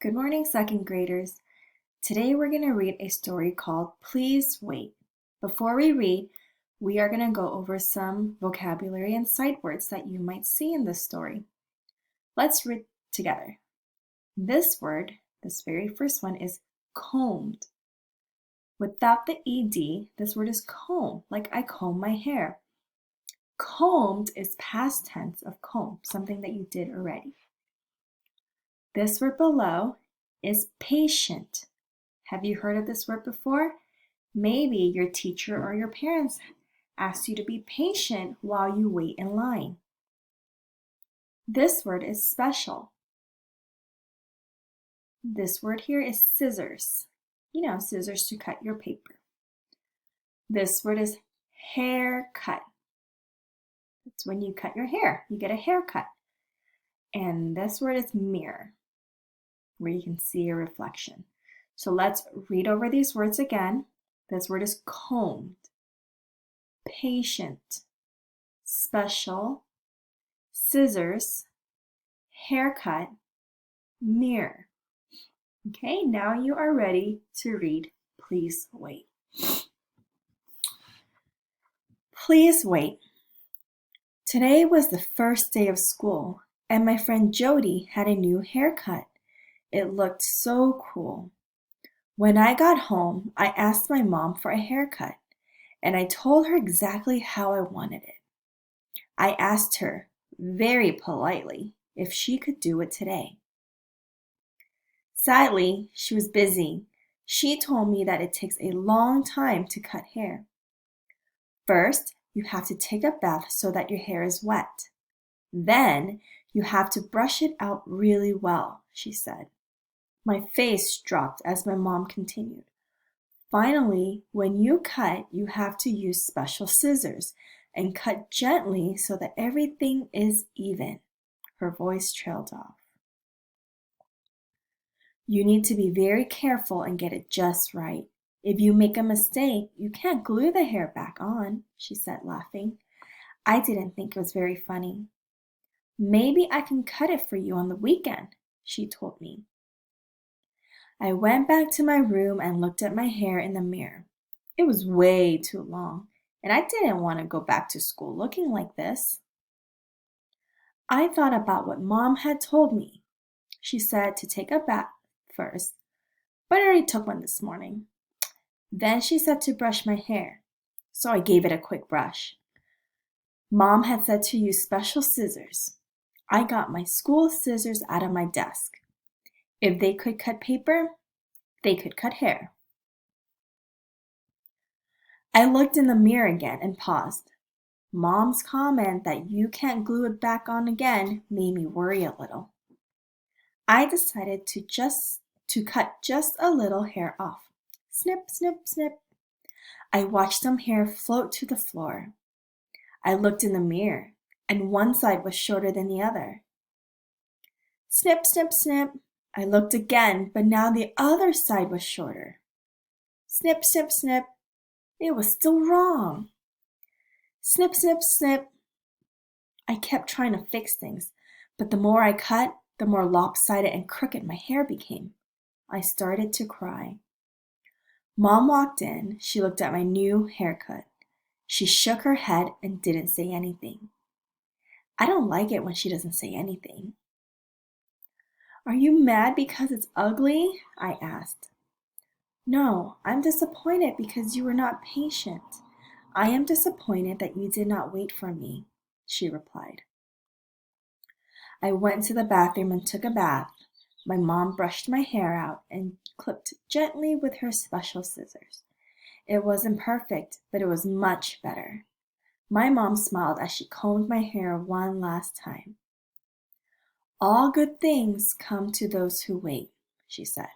Good morning, second graders. Today we're going to read a story called Please Wait. Before we read, we are going to go over some vocabulary and sight words that you might see in this story. Let's read together. This word, this very first one, is combed. Without the ed, this word is comb, like I comb my hair. Combed is past tense of comb, something that you did already. This word below is patient. Have you heard of this word before? Maybe your teacher or your parents asked you to be patient while you wait in line. This word is special. This word here is scissors. You know, scissors to cut your paper. This word is haircut. It's when you cut your hair. You get a haircut. And this word is mirror, where you can see a reflection. So let's read over these words again. This word is combed, patient, special, scissors, haircut, mirror. Okay, now you are ready to read Please Wait. Please wait. Today was the first day of school, and my friend Jody had a new haircut. It looked so cool. When I got home, I asked my mom for a haircut, and I told her exactly how I wanted it. I asked her, very politely, if she could do it today. Sadly, she was busy. She told me that it takes a long time to cut hair. First, you have to take a bath so that your hair is wet. Then, you have to brush it out really well, she said. My face dropped as my mom continued. Finally, when you cut, you have to use special scissors and cut gently so that everything is even. Her voice trailed off. You need to be very careful and get it just right. If you make a mistake, you can't glue the hair back on, she said, laughing. I didn't think it was very funny. Maybe I can cut it for you on the weekend, she told me. I went back to my room and looked at my hair in the mirror. It was way too long, and I didn't want to go back to school looking like this. I thought about what Mom had told me. She said to take a bath first, but I already took one this morning. Then she said to brush my hair, so I gave it a quick brush. Mom had said to use special scissors. I got my school scissors out of my desk. If they could cut paper, they could cut hair. I looked in the mirror again and paused. Mom's comment that you can't glue it back on again made me worry a little. I decided to cut just a little hair off. Snip, snip, snip. I watched some hair float to the floor. I looked in the mirror, and one side was shorter than the other. Snip, snip, snip. I looked again, but now the other side was shorter. Snip, snip, snip. It was still wrong. Snip, snip, snip. I kept trying to fix things, but the more I cut, the more lopsided and crooked my hair became. I started to cry. Mom walked in. She looked at my new haircut. She shook her head and didn't say anything. I don't like it when she doesn't say anything. Are you mad because it's ugly? I asked. No, I'm disappointed because you were not patient. I am disappointed that you did not wait for me, she replied. I went to the bathroom and took a bath. My mom brushed my hair out and clipped gently with her special scissors. It wasn't perfect, but it was much better. My mom smiled as she combed my hair one last time. All good things come to those who wait, she said.